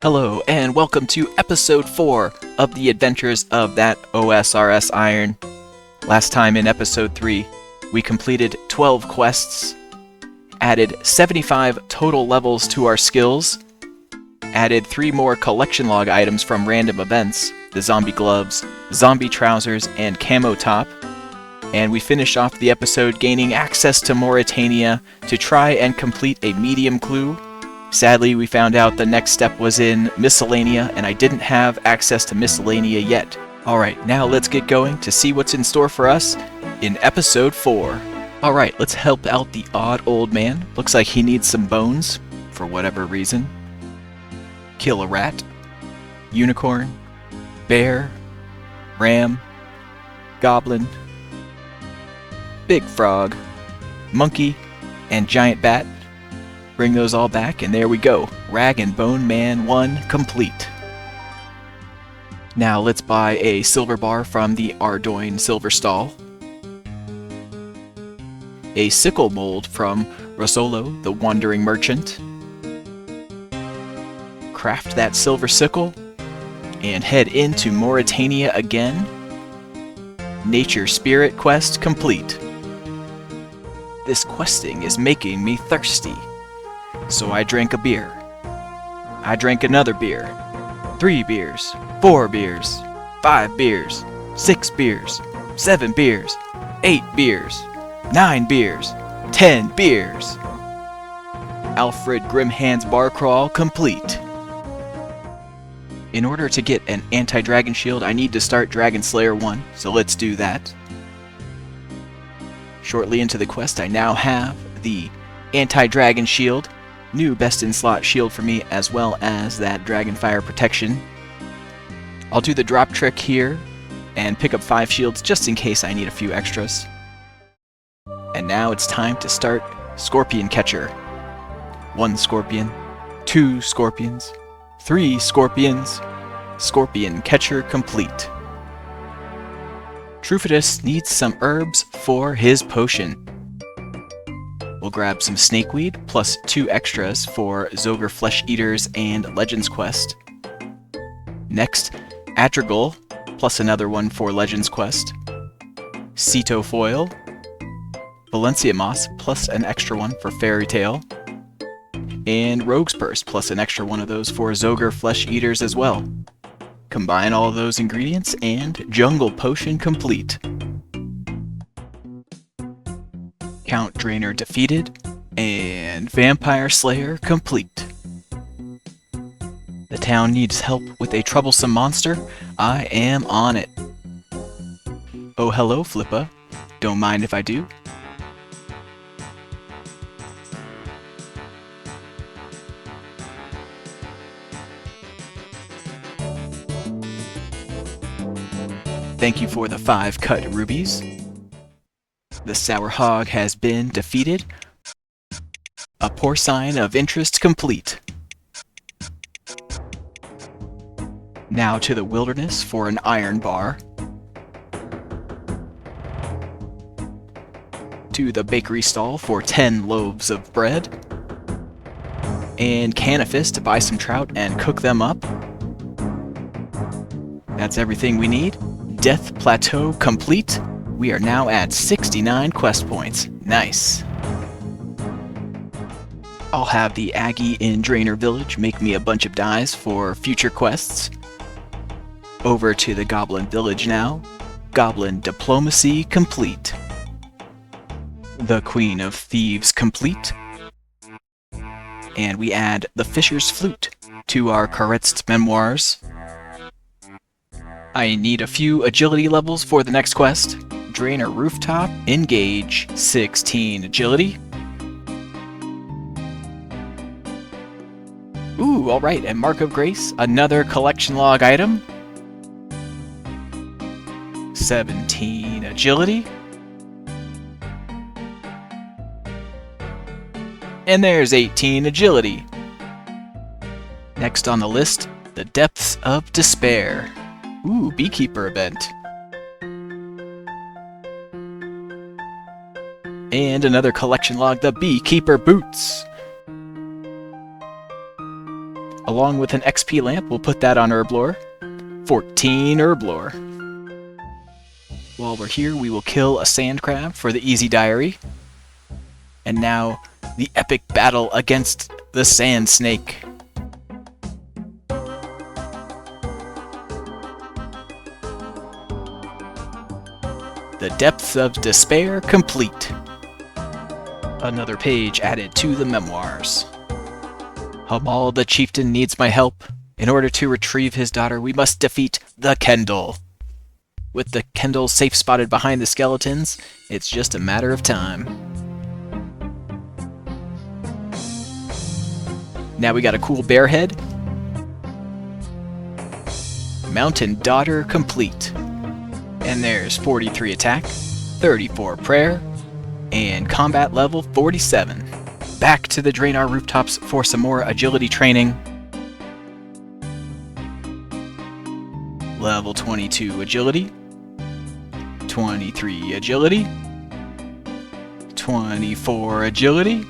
Hello, and welcome to episode 4 of the adventures of thatOSRSiron. Last time in episode 3, we completed 12 quests, added 75 total levels to our skills, added 3 more collection log items from random events, the zombie gloves, zombie trousers, and camo top, and we finished off the episode gaining access to Morytania to try and complete a medium clue. Sadly, we found out the next step was in Miscellania, and I didn't have access to Miscellania yet. Alright, now let's get going to see what's in store for us in episode 4. Alright, let's help out the odd old man. Looks like he needs some bones, for whatever reason. Kill a rat, unicorn, bear, ram, goblin, big frog, monkey, and giant bat. Bring those all back, and there we go. Rag and Bone Man 1 complete. Now let's buy a silver bar from the Ardoin Silver Stall. A sickle mold from Rosolo, the Wandering Merchant. Craft that silver sickle, and head into Morytania again. Nature Spirit quest complete. This questing is making me thirsty. So I drank a beer. I drank another beer. 3 beers. 4 beers. 5 beers. 6 beers. 7 beers. 8 beers. 9 beers. 10 beers. Alfred Grimhand's Barcrawl complete. In order to get an anti-dragon shield, I need to start Dragon Slayer 1, so let's do that. Shortly into the quest, I now have the anti-dragon shield. New best-in-slot shield for me, as well as that Dragonfire protection. I'll do the drop trick here, and pick up 5 shields just in case I need a few extras. And now it's time to start Scorpion Catcher. 1 scorpion, 2 scorpions, 3 scorpions, Scorpion Catcher complete. Trufitus needs some herbs for his potion. We'll grab some snakeweed, plus 2 extras for Zogre Flesh Eaters and Legends Quest. Next, Atrigol, plus another one for Legends Quest. Ceto Foil, Valencia Moss, plus an extra one for Fairytale. And Rogue's Purse, plus an extra one of those for Zogre Flesh Eaters as well. Combine all those ingredients and Jungle Potion complete. Count Drainer defeated, and Vampire Slayer complete. The town needs help with a troublesome monster. I am on it. Oh hello, Flippa. Don't mind if I do. Thank you for the 5 cut rubies. The Sour Hog has been defeated. A Porcine of Interest complete. Now to the wilderness for an iron bar. To the bakery stall for 10 loaves of bread. And Canifis to buy some trout and cook them up. That's everything we need. Death Plateau complete. We are now at 69 quest points. Nice. I'll have the Aggie in Drainer Village make me a bunch of dyes for future quests. Over to the Goblin Village now. Goblin Diplomacy complete. The Queen of Thieves complete. And we add the Fisher's Flute to our Karetzt Memoirs. I need a few agility levels for the next quest. Drainer Rooftop, engage, 16 agility. Ooh, alright, and Mark of Grace, another collection log item. 17 agility. And there's 18 agility. Next on the list, the Depths of Despair. Ooh, Beekeeper event. And another collection log, the Beekeeper Boots. along with an XP lamp. We'll put that on Herblore. 14 Herblore. While we're here, we will kill a sand crab for the easy diary. And now, the epic battle against the sand snake. The depths of despair complete. Another page added to the memoirs. Hamal the chieftain needs my help. In order to retrieve his daughter, we must defeat the Kendall. With the Kendall safe spotted behind the skeletons, it's just a matter of time. Now we got a cool bear head. Mountain Daughter complete. And there's 43 attack, 34 prayer, and combat level 47. Back to the Draenor rooftops for some more agility training. Level 22 agility, 23 agility, 24 agility,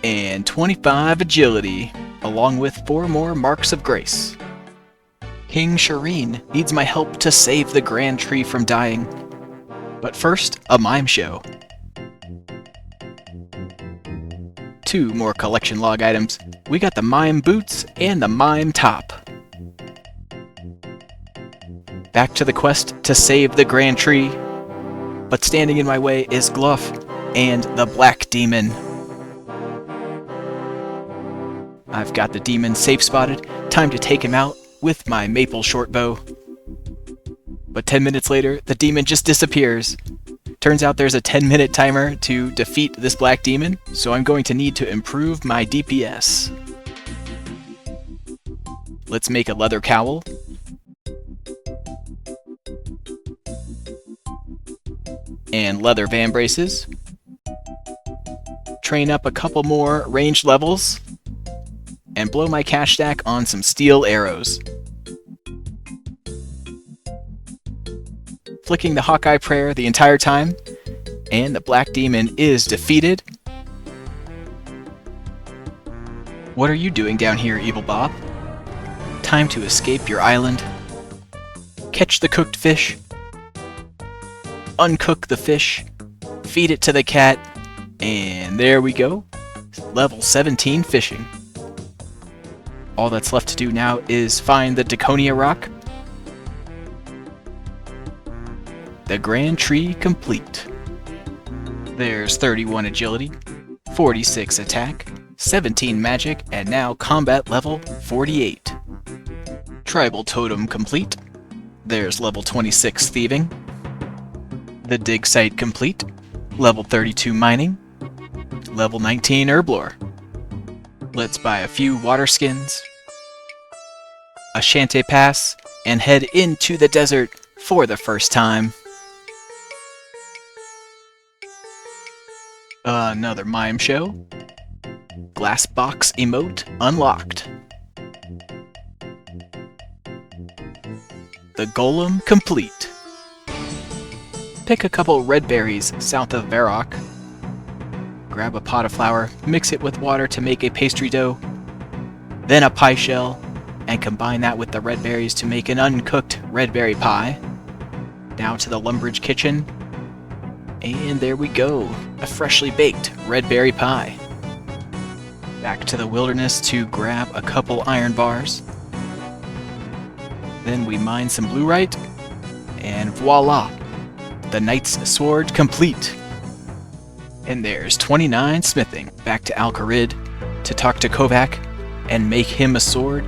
and 25 agility, along with 4 more marks of grace. King Shireen needs my help to save the Grand Tree from dying. But first, a mime show. 2 more collection log items. We got the mime boots and the mime top. Back to the quest to save the Grand Tree. But standing in my way is Gluff and the Black Demon. I've got the demon safe spotted. Time to take him out with my maple shortbow. But 10 minutes later, the demon just disappears. Turns out there's a 10-minute timer to defeat this black demon, so I'm going to need to improve my DPS. Let's make a leather cowl. And leather van braces. Train up a couple more ranged levels. And blow my cash stack on some steel arrows. Flicking the Hawkeye prayer the entire time, and the Black Demon is defeated. What are you doing down here, Evil Bob? Time to escape your island. Catch the cooked fish. Uncook the fish. Feed it to the cat. And there we go. Level 17 fishing. All that's left to do now is find the Daconia Rock. The Grand Tree complete. There's 31 agility, 46 attack, 17 magic, and now combat level 48. Tribal Totem complete. There's level 26 thieving. The dig site complete. Level 32 mining. Level 19 herblore. Let's buy a few water skins, a Shante pass, and head into the desert for the first time. Another mime show. Glass box emote unlocked. The golem complete. Pick a couple red berries south of Varrock. Grab a pot of flour, mix it with water to make a pastry dough, then a pie shell, and combine that with the red berries to make an uncooked red berry pie. Now to the Lumbridge kitchen, and there we go, a freshly baked red berry pie. Back to the wilderness to grab a couple iron bars. Then we mine some bluerite, and voila, the knight's sword complete. And there's 29 smithing. Back to Al-Kharid to talk to Kovac and make him a sword.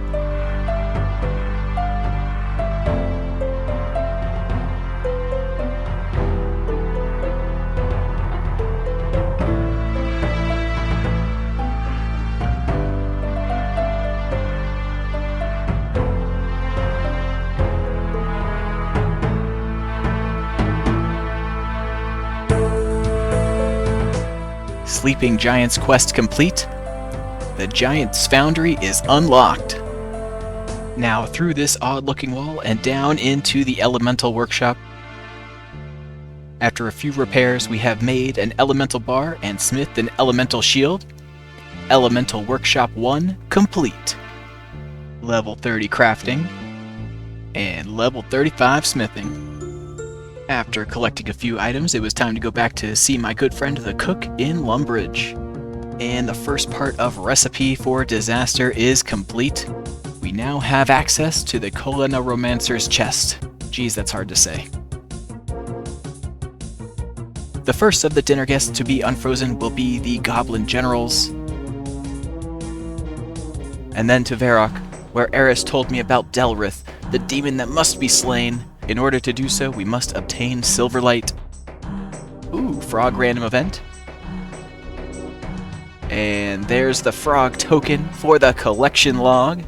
Sleeping Giant's quest complete. The Giant's Foundry is unlocked. Now through this odd-looking wall and down into the Elemental Workshop. After a few repairs, we have made an Elemental Bar and smithed an Elemental Shield. Elemental Workshop 1 complete. Level 30 crafting, and level 35 smithing. After collecting a few items, it was time to go back to see my good friend the cook in Lumbridge. And the first part of Recipe for Disaster is complete. We now have access to the Colonneromancer's chest. Geez, that's hard to say. The first of the dinner guests to be unfrozen will be the Goblin Generals. And then to Varrock, where Eris told me about Delrith, the demon that must be slain. In order to do so, we must obtain Silverlight. Ooh, frog random event. And there's the frog token for the collection log.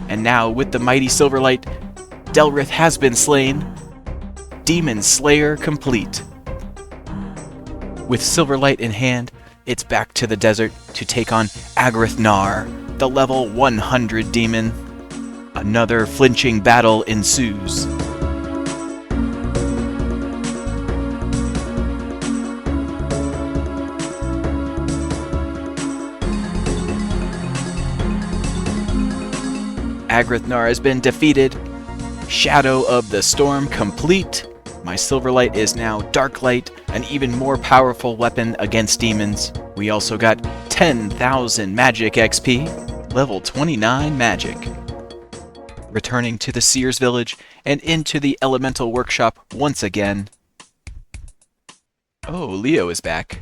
And now, with the mighty Silverlight, Delrith has been slain. Demon Slayer complete. With Silverlight in hand, it's back to the desert to take on Agrith Nar, the level 100 demon. Another flinching battle ensues. Agrith Nar has been defeated. Shadow of the Storm complete. My Silverlight is now Darklight, an even more powerful weapon against demons. We also got 10,000 Magic XP, level 29 Magic. Returning to the Seer's Village and into the Elemental Workshop once again. Oh, Leo is back.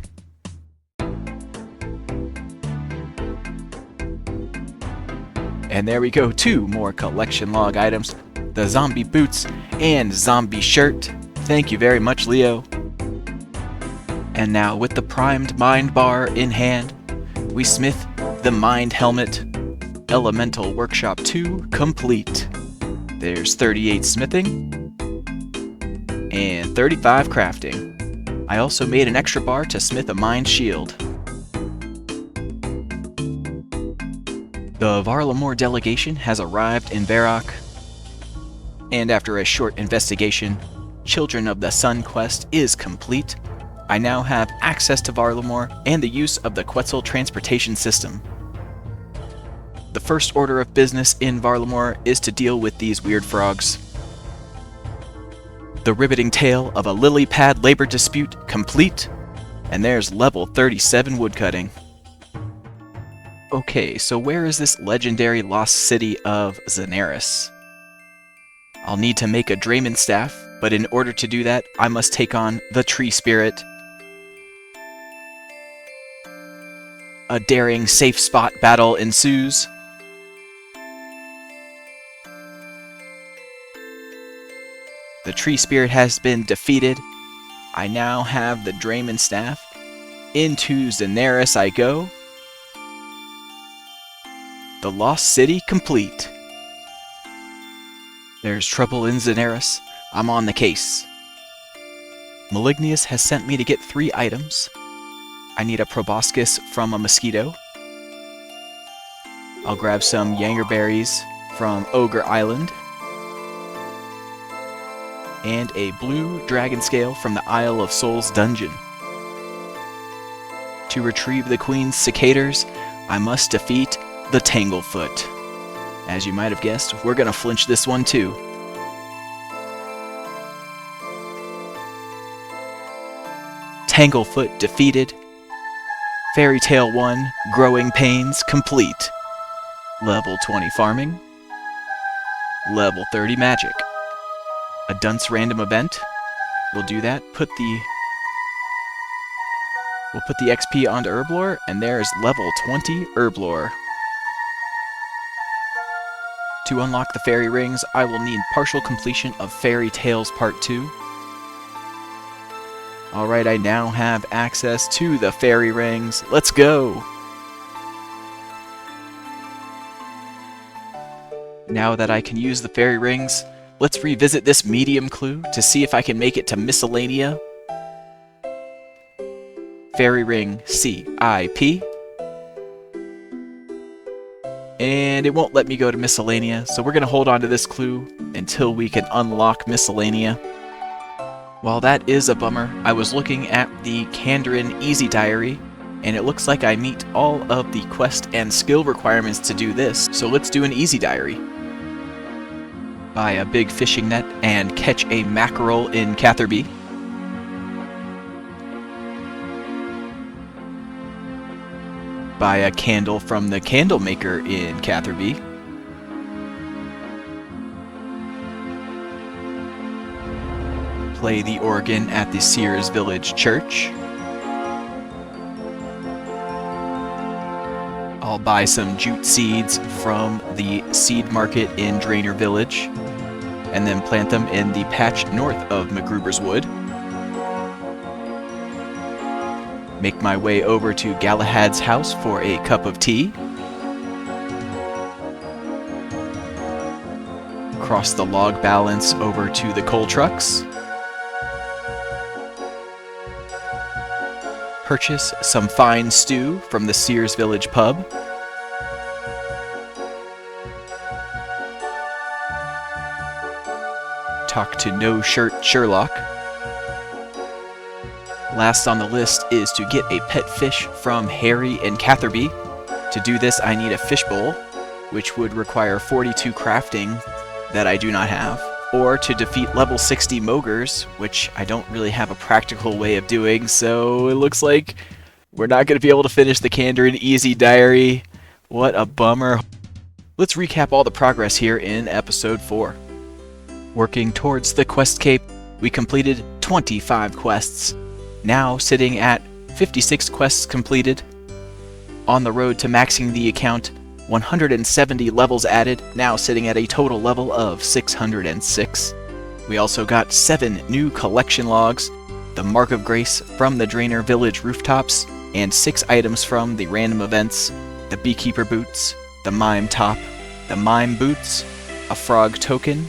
And there we go, 2 more collection log items. The Zombie Boots and Zombie Shirt. Thank you very much, Leo. And now, with the primed Mind Bar in hand, we smith the Mind Helmet. Elemental Workshop 2 complete. There's 38 smithing and 35 crafting. I also made an extra bar to smith a Mind Shield. The Varlamore delegation has arrived in Varrock, and after a short investigation, Children of the Sun quest is complete. I now have access to Varlamore and the use of the Quetzal transportation system. The first order of business in Varlamore is to deal with these weird frogs. The riveting tale of a lily pad labor dispute complete, and there's level 37 woodcutting. Okay, so where is this legendary lost city of Zanaris? I'll need to make a Draymond staff, but in order to do that, I must take on the Tree Spirit. A daring safe spot battle ensues. The Tree Spirit has been defeated. I now have the Draymond staff. Into Zanaris I go. The Lost City complete. There's trouble in Zanaris. I'm on the case. Malignius has sent me to get 3 items. I need a proboscis from a mosquito. I'll grab some Yangerberries from Ogre Island. And a blue dragon scale from the Isle of Souls dungeon. To retrieve the Queen's cicaders, I must defeat the Tanglefoot. As you might have guessed, we're gonna flinch this one too. Tanglefoot defeated. Fairytale 1, Growing Pains complete. Level 20 farming. Level 30 magic. A dunce random event. We'll do that. We'll put the XP onto Herblore, and there's level 20 Herblore. To unlock the fairy rings, I will need partial completion of Fairy Tales Part 2. Alright, I now have access to the fairy rings. Let's go! Now that I can use the fairy rings, let's revisit this medium clue to see if I can make it to Miscellania. Fairy ring CIP. And it won't let me go to Miscellania, so we're going to hold on to this clue until we can unlock Miscellania. While that is a bummer, I was looking at the Kandarin Easy Diary, and it looks like I meet all of the quest and skill requirements to do this, so let's do an Easy Diary. Buy a big fishing net and catch a mackerel in Catherby. Buy a candle from the candle maker in Catherby. Play the organ at the Sears Village Church. I'll buy some jute seeds from the seed market in Drainer Village, and then plant them in the patch north of McGruber's Wood. Make my way over to Galahad's house for a cup of tea. Cross the log balance over to the coal trucks. Purchase some fine stew from the Sears Village pub. Talk to No Shirt Sherlock. Last on the list is to get a pet fish from Harry in Catherby. To do this, I need a fishbowl, which would require 42 crafting that I do not have, or to defeat level 60 Mogres, which I don't really have a practical way of doing, so it looks like we're not going to be able to finish the Kandarin Easy Diary. What a bummer. Let's recap all the progress here in episode 4. Working towards the quest cape, we completed 25 quests, now sitting at 56 quests completed. On the road to maxing the account, 170 levels added, now sitting at a total level of 606. We also got 7 new collection logs, the Mark of Grace from the Drainer Village rooftops, and 6 items from the random events, the Beekeeper boots, the Mime top, the Mime boots, a frog token,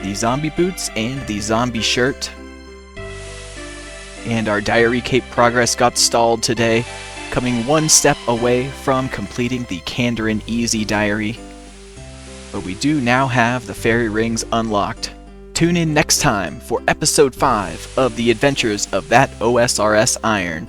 the zombie boots, and the zombie shirt. And our diary cape progress got stalled today, coming one step away from completing the Kandarin Easy Diary. But we do now have the fairy rings unlocked. Tune in next time for episode 5 of the adventures of that OSRS Iron.